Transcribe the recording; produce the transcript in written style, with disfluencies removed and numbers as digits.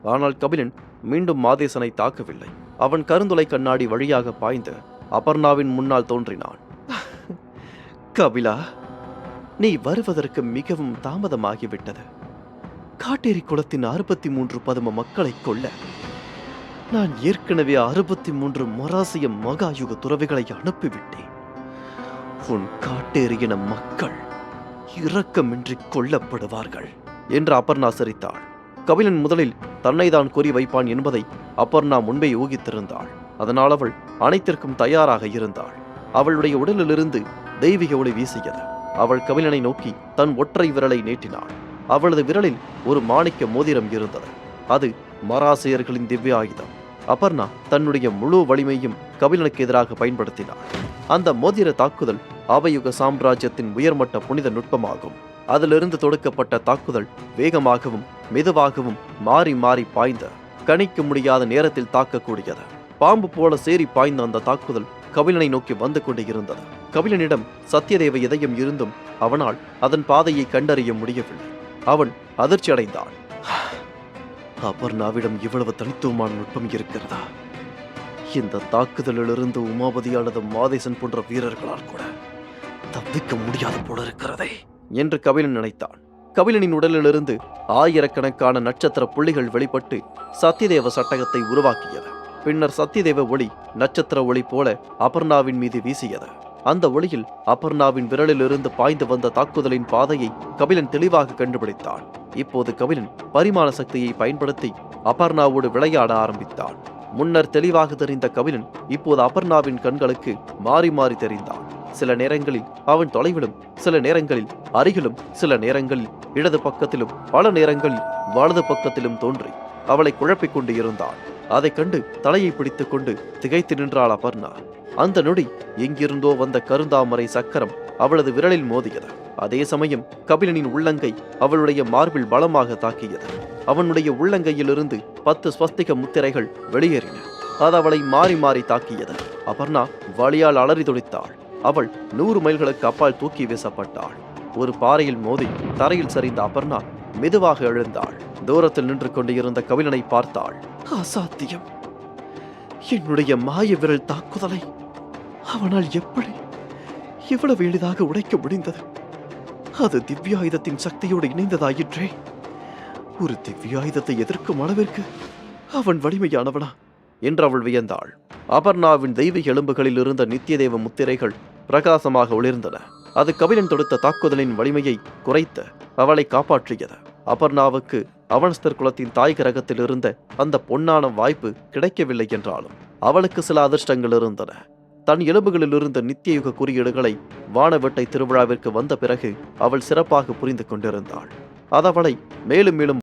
ஆனால் கபிலன் மீண்டும் மாதேசனை தாக்கவில்லை. அவன் கருந்துளை கண்ணாடி வழியாக பாய்ந்து அபர்ணாவின் முன்னால் தோன்றினான். கபிலா, நீ வருவதற்கு மிகவும் தாமதமாகிவிட்டது. காட்டேரி குலத்தின் 63 பதும மக்களை கொல்ல நான் ஏற்கனவே 63 மொராசிய மகாயுக துறவிகளை அனுப்பிவிட்டேன். உன் காட்டேரியின மக்கள் இரக்கமின்றி கொல்லப்படுவார்கள் என்று அபர்ணா சிரித்தாள். கபிலன் முதலில் தன்னைதான் குறி வைப்பான் என்பதை அபர்ணா முன்பே ஊகித்திருந்தாள். அதனால் அவள் அனைத்திற்கும் தயாராக இருந்தாள். அவளுடைய உடலிலிருந்து தெய்வீக ஒளி வீசியது. அவள் கபிலனை நோக்கி தன் ஒற்றை விரலை நீட்டினாள். அவளது விரலில் ஒரு மாணிக்க மோதிரம் இருந்தது. அது மராசியர்களின் திவ்ய ஆயுதம். அபர்ணா தன்னுடைய முழு வலிமையும் கபிலனுக்கு எதிராக பயன்படுத்தினாள். அந்த மோதிர தாக்குதல் அவயுக சாம்ராஜ்யத்தின் உயர்மட்ட புனித நுட்பமாகும். அதிலிருந்து தொடுக்கப்பட்ட தாக்குதல் வேகமாகவும் மெதுவாகவும் மாறி மாறி பாய்ந்த கணிக்க முடியாத நேரத்தில் தாக்கக்கூடியது. பாம்பு போல சேரி பாய்ந்த அந்த தாக்குதல் கபிலனை நோக்கி வந்து கொண்டு இருந்தது. கபிலனிடம் சத்தியதேவ இதயம் இருந்தும் அவனால் அதன் பாதையை கண்டறிய முடியவில்லை. அவன் அதிர்ச்சி அடைந்தான். அபர்ணாவிடம் இவ்வளவு தனித்துவமான நுட்பம் இருக்கிறதா? இந்த தாக்குதலிலிருந்து உமாபதி அல்லது மாதேசன் போன்ற வீரர்களால் கூட தப்பிக்க முடியாத போல இருக்கிறதே என்று கபிலன் நினைத்தான். கபிலனின் உடலிலிருந்து ஆயிரக்கணக்கான நட்சத்திர புள்ளிகள் வெளிப்பட்டு சத்தியதேவ சட்டகத்தை உருவாக்கியது. பின்னர் சத்தியதேவ ஒளி நட்சத்திர ஒளி போல அபர்ணாவின் மீது வீசியது. அந்த ஒளியில் அபர்ணாவின் விரலிலிருந்து பாய்ந்து வந்த தாக்குதலின் பாதையை கபிலன் தெளிவாக கண்டுபிடித்தான். இப்போது கபிலன் பரிமாண சக்தியை பயன்படுத்தி அபர்ணாவோடு விளையாட ஆரம்பித்தான். முன்னர் தெளிவாக தெரிந்த கபிலன் இப்போது அபர்ணாவின் கண்களுக்கு மாறி மாறி தெரிந்தான். சில நேரங்களில் அவன் தொலைவிலும், சில நேரங்களில் அருகிலும், சில நேரங்களில் இடது பக்கத்திலும், பல நேரங்களில் வலது பக்கத்திலும் தோன்றி அவளை குழப்பிக் கொண்டு இருந்தான். அதைக் கண்டு தலையை பிடித்துக் கொண்டு திகைத்து நின்றாள் அபர்ணா. அந்த நொடி எங்கிருந்தோ வந்த கருந்தாமரை சக்கரம் அவளது விரலில் மோதியது. அதே சமயம் கபிலனின் உள்ளங்கை அவளுடைய மார்பில் பலமாக தாக்கியது. அவனுடைய உள்ளங்கையிலிருந்து 10 ஸ்வஸ்திக முத்திரைகள் வெளியேறின. அது அவளை மாறி மாறி தாக்கியது. அபர்ணா வலியால் அலறி துடித்தாள். அவள் 100 மைல்களுக்கு அப்பால் தூக்கி வீசப்பட்டாள். ஒரு பாறையில் மோதி தரையில் சரிந்த அபர்ணா மெதுவாக எழுந்தாள். தூரத்தில் நின்று கொண்டிருந்த கபிலனை பார்த்தாள். அசாத்தியம்! என்னுடைய மாய விரல் தாக்குதலை அவனால் எப்படி இவ்வளவு எளிதாக உடைக்க முடிந்தது? அது திவ்யாயுதத்தின் சக்தியோடு இணைந்ததாயிற்றே. ஒரு திவ்யாயுதத்தை எதிர்க்கும் அளவிற்கு அவன் வலிமையானவனா என்று அவள் வியந்தாள். அபர்ணாவின் தெய்வீக எலும்புகளில் இருந்த நித்தியதேவ முத்திரைகள் பிரகாசமாக ஒளிர்ந்தன. அது கபிலன் தொடுத்த தாக்குதலின் வலிமையை குறைத்து அவளை காப்பாற்றியது. அபர்ணாவுக்கு அவன்ஸ்தர் குலத்தின் தாய் கிரகத்தில் இருந்த அந்த பொன்னான வாய்ப்பு கிடைக்கவில்லை என்றாலும் அவளுக்கு சில அதிர்ஷ்டங்கள் இருந்தன. தன் எலும்புகளில் இருந்த நித்தியயுக குறியீடுகளை வானவேட்டை திருவிழாவிற்கு வந்த பிறகு அவள் சிறப்பாக புரிந்து கொண்டிருந்தாள். அது அவளை மேலும் மேலும்